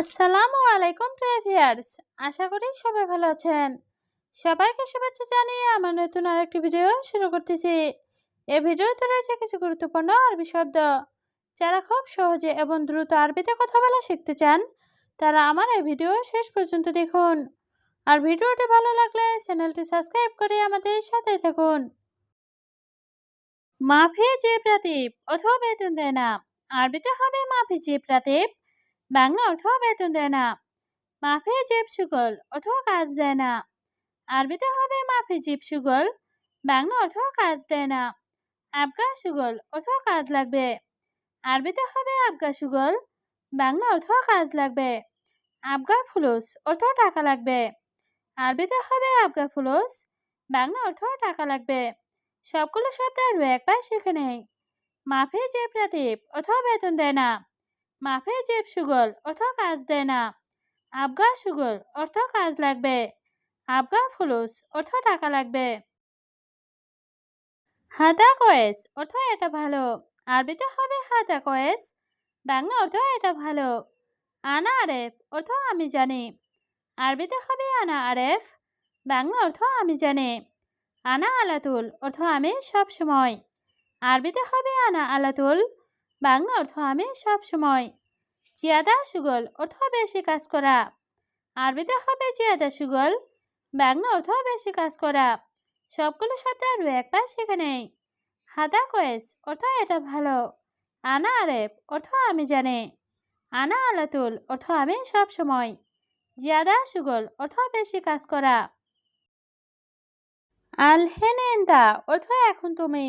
আসসালামু আলাইকুম প্রিয় ভিউয়ার্স, আশা করি সবাই ভালো আছেন। সবাইকে শুভেচ্ছা জানিয়ে আমার নতুন আরেকটি ভিডিও শুরু করতেছি। এই ভিডিওতে রয়েছে কিছু গুরুত্বপূর্ণ আরবি শব্দ। যারা খুব সহজে এবং দ্রুত আরবিতে কথা বলা শিখতে চান, তারা আমার এই ভিডিও শেষ পর্যন্ত দেখুন। আর ভিডিওটি ভালো লাগলে চ্যানেলটি সাবস্ক্রাইব করে আমাদের সাথে থাকুন। মাফি যে প্রাতীপ অথবা বেতন দেয় না, আরবিতে হবে মাফি যে প্রাতীপ। বাংলা অর্থ বেতন দেয় না। মাফি জিব সুগল অথবা কাজ দেয় না, আরবিতে হবে মাফি জিব সুগল। বাংলা অর্থ কাজ দেয় না। আবগা সুগল অর্থ কাজ লাগবে, আরবিতে হবে আবগা সুগল। বাংলা অর্থ কাজ লাগবে। আবগা ফুলুস অর্থ টাকা লাগবে, আরবিতে হবে আবগা ফুলুস। বাংলা অর্থ টাকা লাগবে। সবগুলো শব্দ আরও একবার শিখে নেই। মাফি জিব প্রাতীপ অথবা বেতন দেয় না, মাফি জিব সুগল অর্থ কাজ দেয় না। আবগা সুগল অর্থ কাজ লাগবে, আবগা ফুলুস অর্থ টাকা লাগবে। হাদা কয়েস অর্থ এটা ভালো, আরবিতে হবে হাদা কয়েস। বাংলা অর্থ এটা ভালো। আনা আরেফ অর্থ আমি জানি, আরবিতে হবে আনা আরেফ। বাংলা অর্থ আমি জানি। আনা আলাতুল অর্থ আমি সব সময়, আরবিতে হবে আনা আলাতুল। বাংলা অর্থ আমি সব সময়। জিয়াদা সুগল অর্থ বেশি কাজ করা, আরবিতে হবে জিয়াদা সুগল। বাংলা অর্থ বেশি কাজ করা। সবগুলো শব্দ আরও একবার শিখে নেই। হাদা কয়েস অর্থ এটা ভালো, আনা আরেফ অর্থ আমি জানি, আনা আলাতুল অর্থ আমি সব সময়, জিয়াদা সুগল অর্থ বেশি কাজ করা। আলহেনে ইন্তা অর্থ এখন তুমি,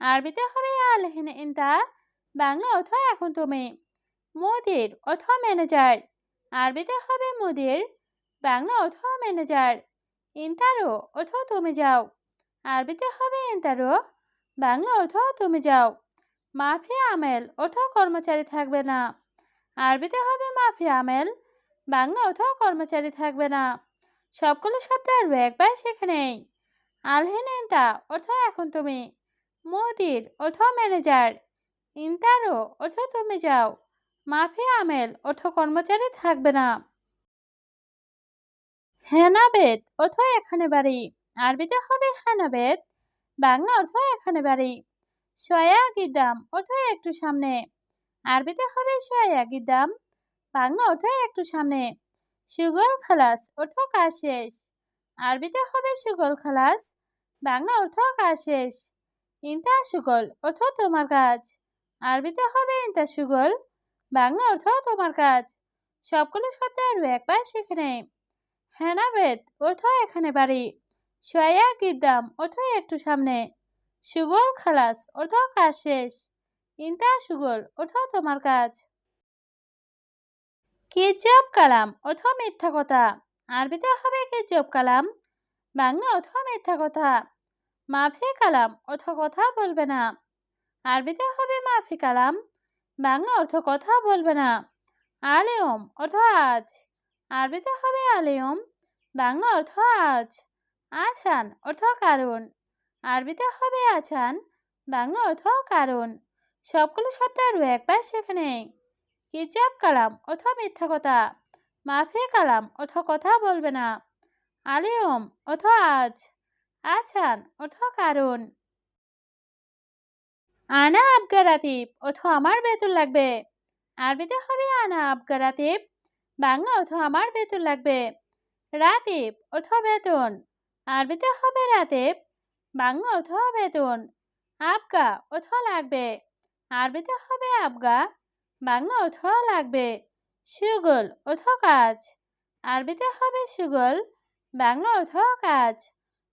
আরবিতে হবে আলহেনে ইন্তা। বাংলা অর্থ এখন তুমি। মুদির অর্থ ম্যানেজার, আরবিতে হবে মুদির। বাংলা অর্থ ম্যানেজার। ইন্তারো অর্থ তুমি যাও, আরবিতে হবে ইন্তারো। বাংলা অর্থ তুমি যাও। মাফি আমেল অর্থ কর্মচারী থাকবে না, আরবিতে হবে মাফি আমেল। বাংলা অর্থ কর্মচারী থাকবে না। সবগুলো শব্দ আরও একবার শিখে নেই। আলহিন ইন্তা অর্থ এখন তুমি, মুদির অর্থ ম্যানেজার, ইন্তারো অর্থ তুমি যাও, মাফি আমেল অর্থ কর্মচারী থাকবে না। হেনাবেত অর্থ এখানে বাড়ি, আরবিতে হবে হেনাবেত। বাংলা অর্থ এখানে বাড়ি। সয়া গিদাম অর্থ একটু সামনে, আরবিতে হবে সয়া গিদাম। বাংলা অর্থ একটু সামনে। সুগল খালাস অর্থ কাজ শেষ, আরবিতে হবে সুগল খালাস। বাংলা অর্থ কাজ শেষ। ইন্তা সুগল অর্থ তোমার কাজ, আরবিতে হবে ইন্তা সুগল। বাংলা অর্থ তোমার কাজ। সবগুলো শব্দ আরও একবার শিখে নেই। হেনাবেত অর্থ এখানে বাড়ি, সয়া গিদ্দাম অর্থ একটু সামনে, সুগল খালাস অর্থ কাজ শেষ, ইন্তা সুগল অর্থ তোমার কাজ। কিজব কালাম অর্থ মিথ্যা কথা, আরবিতে হবে কিজব কালাম। বাংলা অর্থ মিথ্যা কথা। মাফি কালাম অর্থ কথা বলবে না, আরবিতে হবে মাফি কালাম। বাংলা অর্থ কথা বলবে না। আলেয়ম অর্থ আজ, আরবিতে হবে আলেয়ম। বাংলা অর্থ আজ। আছান অর্থ কারণ, আরবিতে হবে আছান। বাংলা অর্থ কারণ। সবগুলো শব্দ আরও একবার শিখে নেই। কিজাব কালাম অর্থ মিথ্যা কথা, মাফি কালাম অর্থ কথা বলবে না, আলেয়ম অর্থ আজ, আছান অর্থ কারণ। আনা আবগা রাতিব অর্থ আমার বেতন লাগবে, আরবিতে হবে আনা আবগা রাতিব। বাংলা অর্থ আমার বেতন লাগবে। রাতিব অর্থ বেতন, আরবিতে হবে রাতিব। বাংলা অর্থ বেতন। আবগা অর্থ লাগবে, আরবিতে হবে আবগা। বাংলা অর্থ লাগবে। সুগল অর্থ কাজ, আরবিতে হবে সুগল। বাংলা অর্থ কাজ।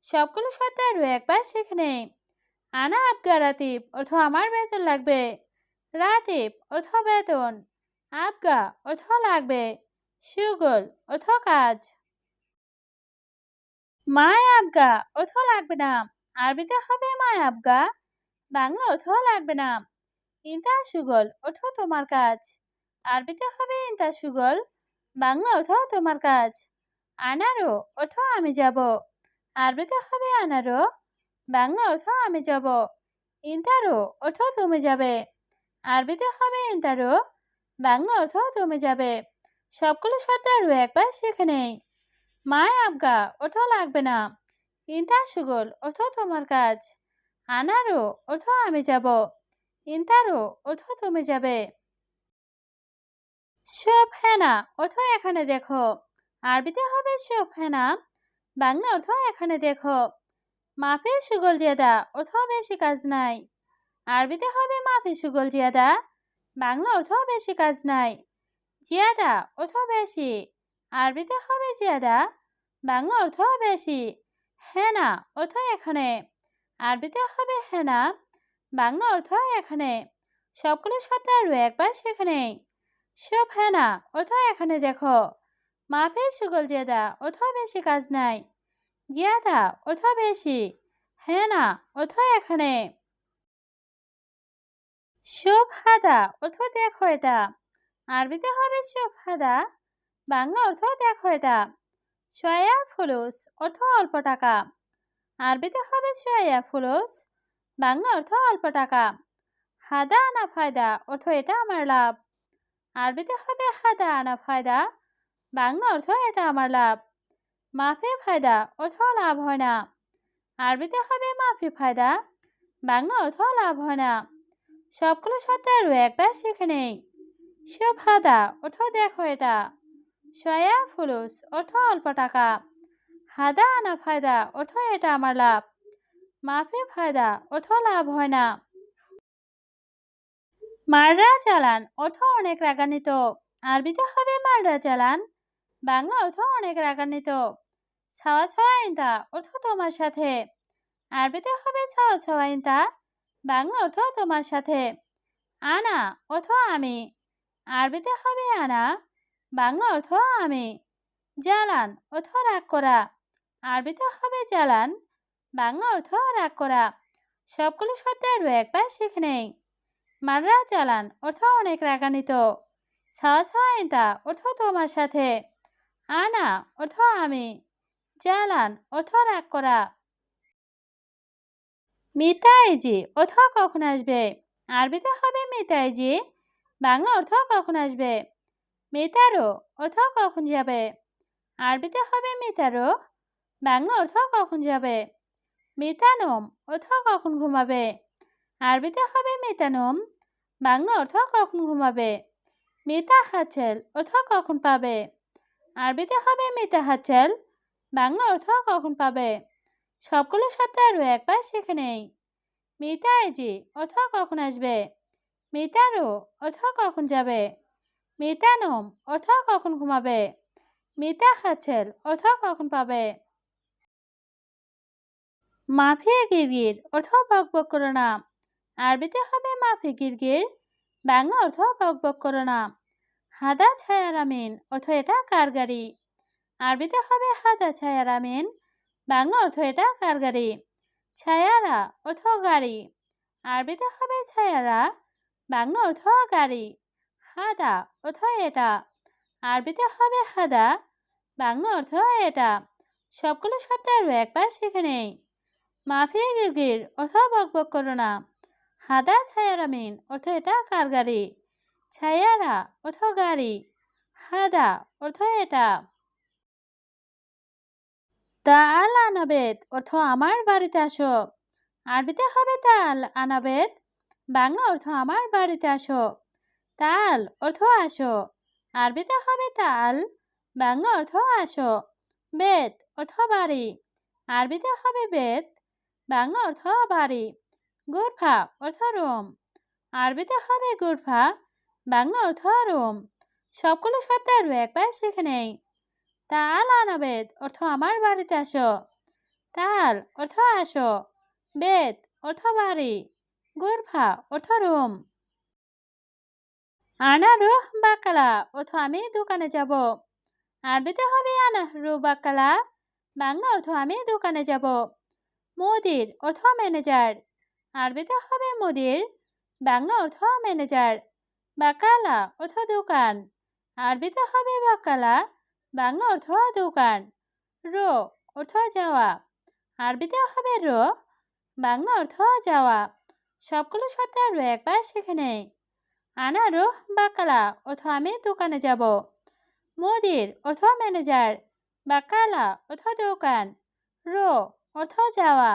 সবগুলো শব্দ আরও একবার শিখে নেই। আনা আবগা রাতিব অর্থ আমার বেতন লাগবে, রাতিব অর্থ বেতন, আবগা অর্থ লাগবে, সুগল অর্থ কাজ। মায় আবগা অর্থ লাগবে না, আরবিতে হবে মায় আবগা। বাংলা অর্থ লাগবে না। ইন্তা সুগল অর্থ তোমার কাজ, আরবিতে হবে ইন্তা সুগল। বাংলা অর্থ তোমার কাজ। আনারো অর্থ আমি যাব, আরবিতে হবে আনারো। বাংলা অর্থ আমি যাব। ইন্তারো অর্থ তুমি যাবে, আরবিতে হবে ইন্তারো। বাংলা অর্থ তুমি যাবে। সবগুলো শব্দ আরও একবার শিখে নেই। মায় আবগা অর্থ লাগবে না। ইন্তা সুগল অর্থ তোমার কাজ। আনারো অর্থ আমি যাব। ইন্তারো অর্থ তুমি যাবে। সব হেনা অর্থ এখানে দেখো। আরবিতে হবে সব হেনা, বাংলা অর্থ এখানে দেখো। মাফি সুগল জিয়াদা অর্থ বেশি কাজ নাই। আরবিতে হবে মাফি সুগল জিয়াদা, বাংলা অর্থ বেশি কাজ নাই। জিয়াদা অর্থ বেশি, আরবিতে হবে জিয়াদা, বাংলা অর্থ বেশি। হেনা অর্থ এখানে, আরবিতে হবে হেনা, বাংলা অর্থ এখানে। সবগুলো শব্দ আরও একবার সেখানে। সব হেনা অর্থ এখানে দেখো। মাফি সুগল জিয়াদা অর্থ বেশি কাজ নাই। জিয়াদা অর্থ বেশি, হেনা অর্থ এখানে। সব হাদা অর্থ দেখো এটা। আরবিতে হবে সব হাদা, বাংলা অর্থ দেখো এটা। শয়া ফুলুস অর্থ অল্প টাকা। আরবিতে হবে শয়া ফুলুস, বাংলা অর্থ অল্প টাকা। হাদা আনা ফায়দা অর্থ এটা আমার লাভ। আরবিতে হবে হাদা আনা ফায়দা, বাংলা অর্থ এটা আমার লাভ। মাফি ফায়দা অর্থ লাভ হয় না। আরবিতে হবে মাফি ফায়দা, বাংলা অর্থ লাভ হয় না। সবগুলো শব্দ আরও একবার শিখে নেই। সব হাদা অর্থ দেখো এটা। শয়া ফুলুস অর্থ অল্প টাকা। হাদা আনা ফায়দা অর্থ এটা আমার লাভ। মাফি ফায়দা অর্থ লাভ হয় না। মাররা চালান অর্থ অনেক রাগান্বিত। আরবিতে হবে মাররা চালান, বাংলা অর্থ অনেক রাগান্বিত। ছাওয়া ছাওয়া ইন্তা অর্থ তোমার সাথে। আরবিতে হবে ছাওয়া ছাওয়া ইন্তা, বাংলা অর্থ তোমার সাথে। আনা অর্থ আমি। আরবিতে হবে আনা, বাংলা অর্থ আমি। জ্বালান অর্থ রাগ করা। আরবিতে হবে জ্বালান, বাংলা অর্থ রাগ করা। সবগুলো শব্দ আরও একবার শিখে নেই। মাররা চালান অর্থ অনেক রাগান্বিত। ছাওয়া ছাওয়া ইন্তা অর্থ তোমার সাথে। আনা অর্থ আমি। জ্বালান অর্থ রাগ করা। মিতাইজি অর্থ কখন আসবে। আরবিতে হবে মিতাইজি, বাংলা অর্থ কখন আসবে। মিতারো অর্থ কখন যাবে। আরবিতে হবে মিতারো, বাংলা অর্থ কখন যাবে। মিতানম অর্থ কখন ঘুমাবে। আরবিতে হবে মিতানম, বাংলা অর্থ কখন ঘুমাবে। মিতা হাচ্ছেল অর্থ কখন পাবে। আরবিতে হবে মিতা হাচ্ছেল, বাংলা অর্থ কখন পাবে। সবগুলো শব্দ আরও একবার শিখে নেই। মিতাইজি অর্থ কখন আসবে। মিতারো অর্থ কখন যাবে। মিতানম অর্থ কখন ঘুমাবে। মিতা হাচ্ছেল অর্থ কখন পাবে। মাফি গিরগির অর্থ বক বক করো না। আরবিতে হবে মাফি গিরগির, বাংলা অর্থ বক বক করো না। হাদা ছায়ার আমিন অর্থ এটা কার গাড়ি। আরবিতে হবে হাদা ছায়ার আমিন, বাংলা অর্থ এটা কার গাড়ি। ছায়ারা অর্থ গাড়ি। আরবিতে হবে ছায়ারা, বাংলা অর্থ গাড়ি। হাদা অর্থ এটা। আরবিতে হবে হাদা, বাংলা অর্থ এটা। সবগুলো শব্দ আরও একবার শিখে নেই। মাফি গিরগির অর্থ বক বক করো না। হাদা ছায়ার আমিন অর্থ এটা কার গাড়ি। ছায়ারা অর্থ গাড়ি, হাদা অর্থ এটা। তাল আনাবেদ অর্থ আমার বাড়িতে আসো। আরবিতে হবে তাল আনাবেদ, বাংলা অর্থ আমার বাড়িতে আসো। তাল অর্থ আসো। আরবিতে হবে তাল, বাংলা অর্থ আসো। বেত অর্থ বাড়ি। আরবিতে হবে বেত, বাংলা অর্থ বাড়ি। গুরফা অর্থ রুম। আরবিতে হবে গুরফা, বাংলা অর্থ রুম। সবগুলো শব্দ আরও একবার শিখে নেই। তাল আনাবেদ অর্থ আমার বাড়িতে আসো। তাল অর্থ আসো। বেত অর্থ বাড়ি। গুরফা অর্থ রুম। আনা রুহ বাকালা অর্থ আমি দোকানে যাব। আরবিতে হবে আনা রু বাকালা, বাংলা অর্থ আমি দোকানে যাব। মুদির অর্থ ম্যানেজার। আরবিতে হবে মুদির, বাংলা অর্থ ম্যানেজার। বাকালা অর্থ দোকান। আরবিতে হবে বাকালা, বাংলা অর্থ দোকান। রো অর্থ যাওয়া। আরবিতে হবে রো, বাংলা অর্থ যাওয়া। সবগুলো শব্দ আরও একবার শিখে নেই। আনা রুহ বাকালা অর্থ আমি দোকানে যাব। মুদির অথবা ম্যানেজার, বাকালা অথবা দোকান, রো অর্থ যাওয়া।